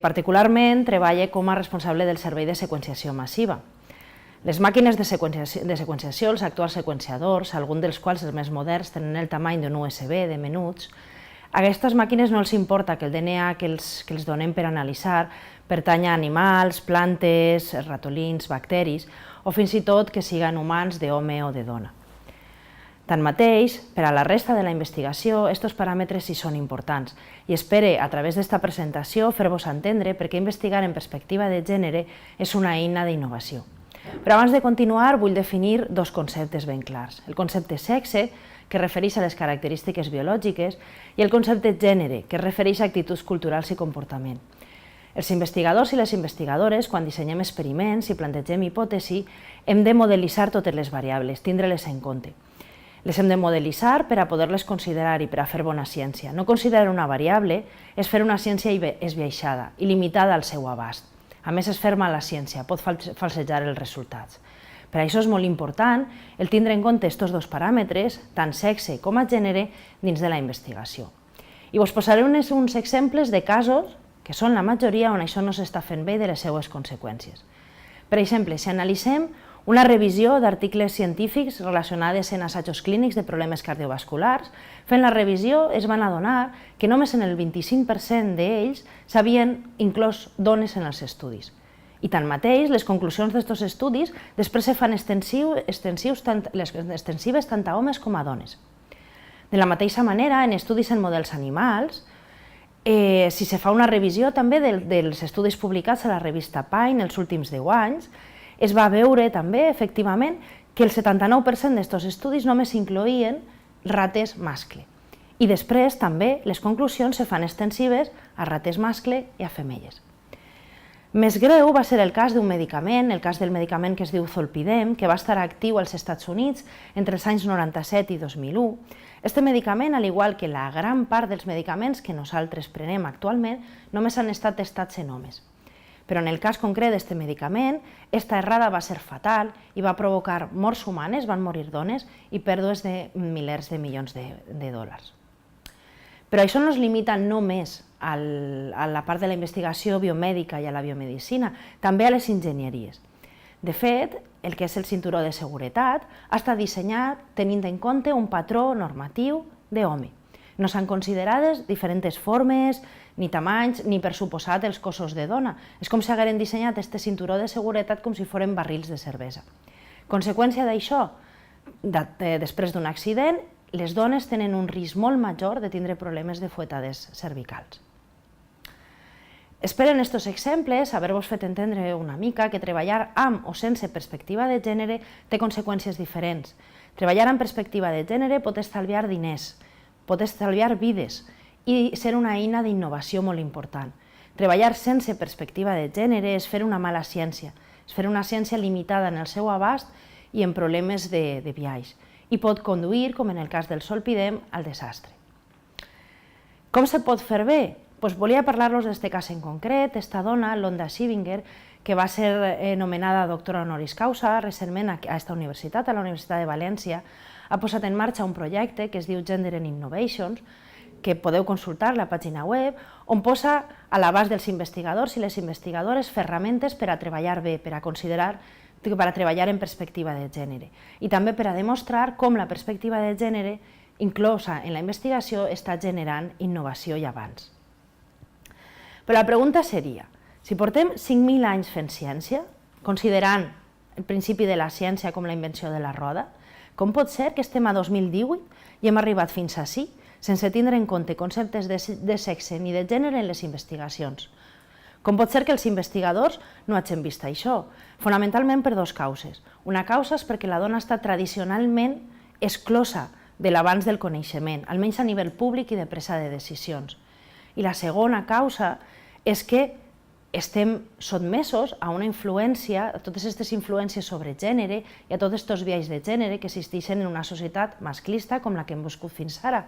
Particularment treballa com a responsable del servei de seqüenciació massiva. Les màquines de seqüenciació, els actuals seqüenciadors, alguns dels quals els més moderns tenen el tamany d'un USB de menuts, a aquestes màquines no els importa que el DNA que els donem per analitzar pertany a animals, plantes, ratolins, bacteris, o fins i tot que siguin humans d'home o de dona. Tanmateix, per a la resta de la investigació, aquests paràmetres sí són importants i espero, a través d'esta presentació, fer-vos entendre per què investigar en perspectiva de gènere és una eina d'innovació. Però abans de continuar, vull definir dos conceptes ben clars. El concepte sexe, que es refereix a les característiques biològiques, i el concepte gènere, que es refereix a actituds culturals i comportament. Els investigadors i les investigadores, quan dissenyem experiments i plantegem hipòtesis, hem de modelitzar totes les variables, tindre-les en compte. Les hem de modelitzar per a poder-les considerar i per a fer bona ciència. No considerar una variable és fer una ciència esbiaixada i limitada al seu abast. A més, és fer mala ciència, pot falsejar els resultats. Per això és molt important el tindre en compte aquests dos paràmetres, tant sexe com a gènere, dins de la investigació. I us posaré uns exemples de casos, que són la majoria on això no s'està fent bé, de les seues conseqüències. Per exemple, si analitzem una revisió d'articles científics relacionats amb assajos clínics de problemes cardiovasculars, fent la revisió es van adonar que només en el 25% d'ells s'havien inclòs dones en els estudis. I tanmateix, les conclusions d'aquests estudis després se fan extensives tant a homes com a dones. De la mateixa manera, en estudis en models animals, si se fa una revisió també dels estudis publicats a la revista Pine els últims 10 anys, es va veure també, efectivament, que el 79% d'aquests estudis només incloïen rates mascle. I després també les conclusions se fan extensives a rates mascle i a femelles. Més greu va ser el cas d'un medicament, el cas del medicament que es diu Zolpidem, que va estar actiu als Estats Units entre els anys 97 i 2001. Aquest medicament, al igual que la gran part dels medicaments que nosaltres prenem actualment, només han estat testats en homes. Però en el cas concret d'aquest medicament, aquesta errada va ser fatal i va provocar morts humanes, van morir dones, i pèrdues de milers de milions de dòlars. Però això no es limita només a la part de la investigació biomèdica i a la biomedicina, també a les enginyeries. De fet, el que és el cinturó de seguretat ha estat dissenyat tenint en compte un patró normatiu d'home. No s'han considerades diferents formes, ni tamanys, ni per suposat els cossos de dona. És com si hagueren dissenyat aquest cinturó de seguretat com si foren barrils de cervesa. Conseqüència d'això, després d'un accident, les dones tenen un risc molt major de tindre problemes de fuetades cervicals. Espero en aquests exemples haver-vos fet entendre una mica que treballar amb o sense perspectiva de gènere té conseqüències diferents. Treballar amb perspectiva de gènere pot estalviar diners, pot estalviar vides i ser una eina d'innovació molt important. Treballar sense perspectiva de gènere és fer una mala ciència, és fer una ciència limitada en el seu abast i en problemes de biaix, i pot conduir, com en el cas del Zolpidem, al desastre. Com se pot fer bé? Volia parlar-los d'aquest cas en concret. Aquesta dona, Londa Schivinger, que va ser nomenada doctora honoris causa recentment a aquesta universitat, a la Universitat de València, ha posat en marxa un projecte que es diu Gender and Innovations, que podeu consultar a la pàgina web, on posa a l'abast dels investigadors i les investigadores ferramentes per a treballar bé, per a treballar en perspectiva de gènere, i també per a demostrar com la perspectiva de gènere inclosa en la investigació està generant innovació i avanç. Però la pregunta seria, si portem 5.000 anys fent ciència, considerant el principi de la ciència com la invenció de la roda, com pot ser que estem a 2018 i hem arribat fins ací sense tindre en compte conceptes de sexe ni de gènere en les investigacions? Com pot ser que els investigadors no hagin vist això? Fonamentalment per dues causes. Una causa és perquè la dona està tradicionalment exclosa de l'avanç del coneixement, almenys a nivell públic i de presa de decisions. I la segona causa és que estem sotmesos a una influència, a totes aquestes influències sobre gènere i a tots aquests biaix de gènere que existeixen en una societat masclista com la que hem viscut fins ara.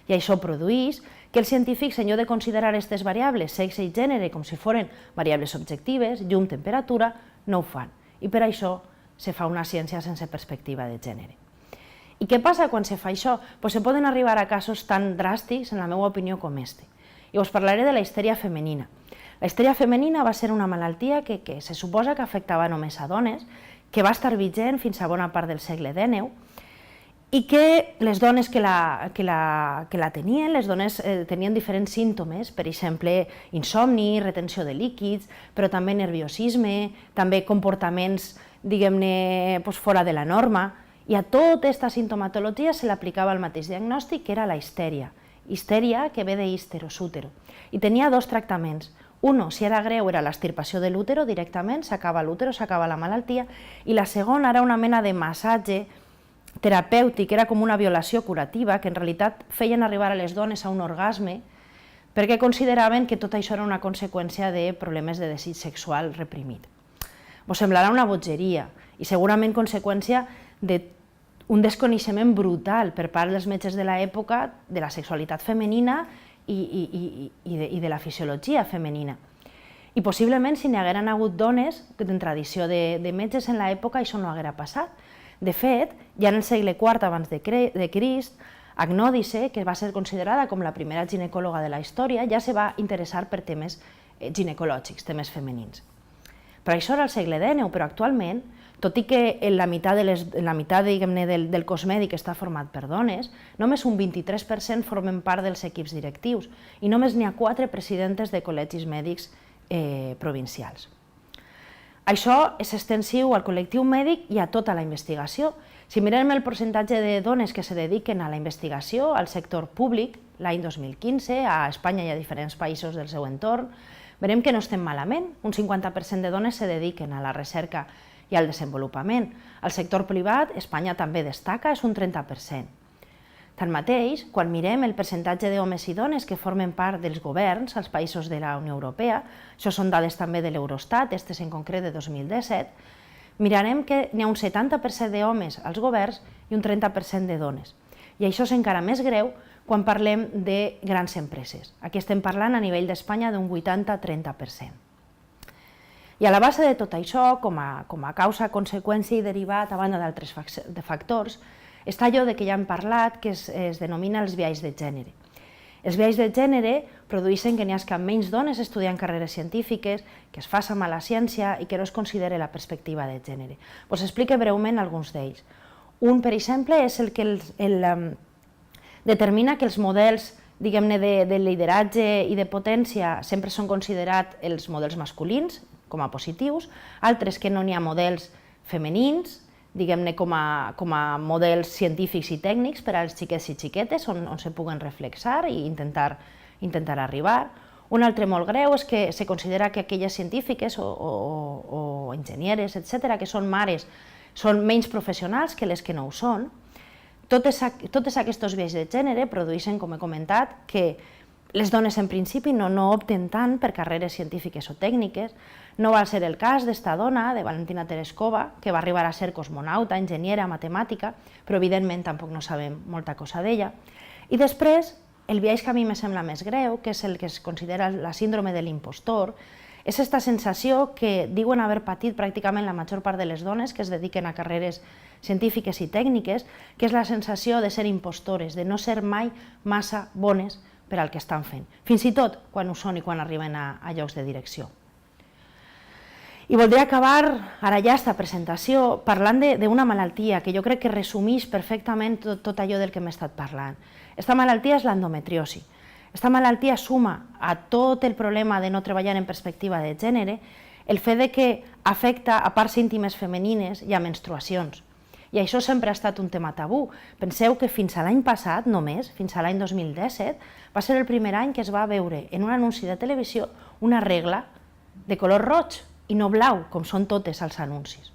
I això produeix que els científics, en lloc de considerar aquestes variables, sexe i gènere, com si foren variables objectives, llum, temperatura, no ho fan. I per això se fa una ciència sense perspectiva de gènere. I què passa quan se fa això? Se poden arribar a casos tan dràstics, en la meva opinió, com este. I us parlaré de la histèria femenina. La histèria femenina va ser una malaltia que se suposa que afectava només a dones, que va estar vigent fins a bona part del segle XIX, i que les dones que la tenien, les dones tenien diferents símptomes, per exemple, insomni, retenció de líquids, però també nerviosisme, també comportaments, diguem-ne, fora de la norma, i a tota aquesta sintomatologia se l'aplicava el mateix diagnòstic, que era la histèria. Histèria que ve de histeros, útero. I tenia dos tractaments. Uno, si era greu, era l'extirpació de l'útero directament, s'acaba l'útero, s'acaba la malaltia, i la segona era una mena de massatge terapèutic, era com una violació curativa, que en realitat feien arribar a les dones a un orgasme, perquè consideraven que tot això era una conseqüència de problemes de desig sexual reprimit. Us semblarà una bogeria, i segurament conseqüència d'un desconeixement brutal per part dels metges de l'època de la sexualitat femenina i de la fisiologia femenina. I possiblement, si n'hi hagueren hagut dones, en tradició de metges en l'època, això no haguera passat. De fet, ja en el segle IV abans de Crist, Agnòdice, que va ser considerada com la primera ginecòloga de la història, ja se va interessar per temes ginecològics, temes femenins. Però això era al segle XIX, però actualment, tot i que la meitat del cos mèdic està format per dones, només un 23% formen part dels equips directius i només n'hi ha 4 presidentes de col·legis mèdics provincials. Això és extensiu al col·lectiu mèdic i a tota la investigació. Si mirem el percentatge de dones que se dediquen a la investigació al sector públic, l'any 2015, a Espanya i a diferents països del seu entorn, veurem que no estem malament. Un 50% de dones se dediquen a la recerca i al desenvolupament. Al sector privat, Espanya també destaca, és un 30%. Tanmateix, quan mirem el percentatge d'homes i dones que formen part dels governs als països de la Unió Europea, això són dades també de l'Eurostat, aquestes en concret de 2017, mirarem que n'hi ha un 70% d'homes als governs i un 30% de dones. I això és encara més greu quan parlem de grans empreses. Aquí estem parlant a nivell d'Espanya d'un 80-30%. I a la base de tot això, com a causa, conseqüència i derivat, a banda d'altres factors, està allò que ja hem parlat, que es denomina els biaix de gènere. Els biaix de gènere produeixen que n'hi hagi menys dones estudiant carreres científiques, que es faça mala ciència i que no es consideri la perspectiva de gènere. Us explico breument alguns d'ells. Un, per exemple, és el que determina que els models de lideratge i de potència sempre són considerats els models masculins, com a positius, altres que no n'hi ha models femenins, diguem-ne com a models científics i tècnics per als xiquets i xiquetes on se puguen reflexar i intentar arribar. Un altre molt greu és que se considera que aquelles científiques o enginyeres, etc., que són mares, són menys professionals que les que no ho són. Totes aquests biaix de gènere produeixen, com he comentat, que les dones en principi no opten tant per carreres científiques o tècniques. No va ser el cas d'esta dona, de Valentina Tereshkova, que va arribar a ser cosmonauta, enginyera, matemàtica, però evidentment tampoc no sabem molta cosa d'ella. I després, el biaix que a mi me sembla més greu, que és el que es considera la síndrome de l'impostor, és aquesta sensació que diuen haver patit pràcticament la major part de les dones que es dediquen a carreres científiques i tècniques, que és la sensació de ser impostores, de no ser mai massa bones per al que estan fent, fins i tot quan ho són i quan arriben a llocs de direcció. I voldria acabar ara ja aquesta presentació parlant d'una malaltia que jo crec que resumeix perfectament tot allò del que m'he estat parlant. Aquesta malaltia és l'endometriosi. Aquesta malaltia suma a tot el problema de no treballar en perspectiva de gènere el fet que afecta a parts íntimes femenines i a menstruacions. I això sempre ha estat un tema tabú. Penseu que fins a l'any passat, només, fins a l'any 2017, va ser el primer any que es va veure en un anunci de televisió una regla de color roig i no blau, com són totes els anuncis.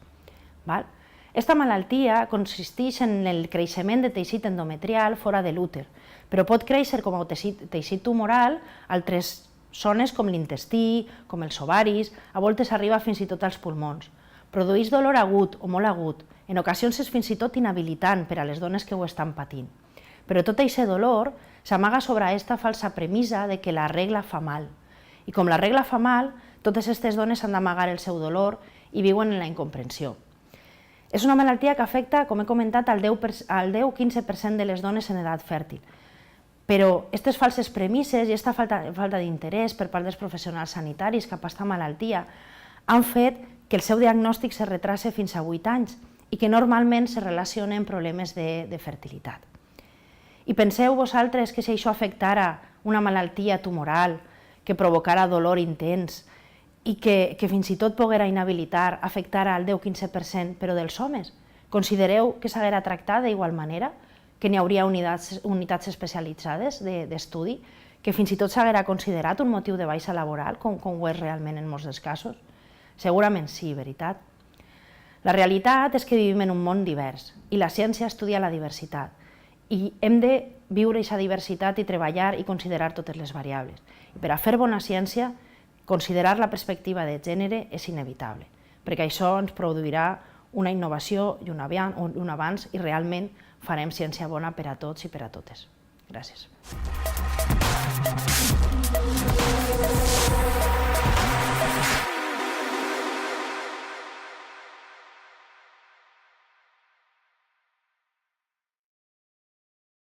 Aquesta malaltia consisteix en el creixement de teixit endometrial fora de l'úter, però pot créixer com a teixit tumoral a altres zones com l'intestí, com els ovaris, a voltes arriba fins i tot als pulmons. Produeix dolor agut o molt agut, en ocasions és fins i tot inhabilitant per a les dones que ho estan patint. Però tot aquest dolor s'amaga sobre aquesta falsa premissa de que la regla fa mal. I com la regla fa mal, totes aquestes dones han d'amagar el seu dolor i viuen en la incomprensió. És una malaltia que afecta, com he comentat, al 10-15% de les dones en edat fèrtil. Però aquestes falses premisses i aquesta falta d'interès per part dels professionals sanitaris cap a aquesta malaltia han fet que el seu diagnòstic se retrase fins a 8 anys i que normalment se relaciona amb problemes de fertilitat. I penseu vosaltres que si això afectara una malaltia tumoral, que provocara dolor intens i que fins i tot poguera inhabilitar, afectara el 10-15% però dels homes, considereu que s'haguera tractat d'igual manera? Que n'hi hauria unitats especialitzades d'estudi, que fins i tot s'haguera considerat un motiu de baixa laboral, com ho és realment en molts dels casos? Segurament sí, veritat. La realitat és que vivim en un món divers i la ciència estudia la diversitat i hem de viure aquesta diversitat i treballar i considerar totes les variables. I per a fer bona ciència, considerar la perspectiva de gènere és inevitable, perquè això ens produirà una innovació i un avanç i realment farem ciència bona per a tots i per a totes. Gràcies.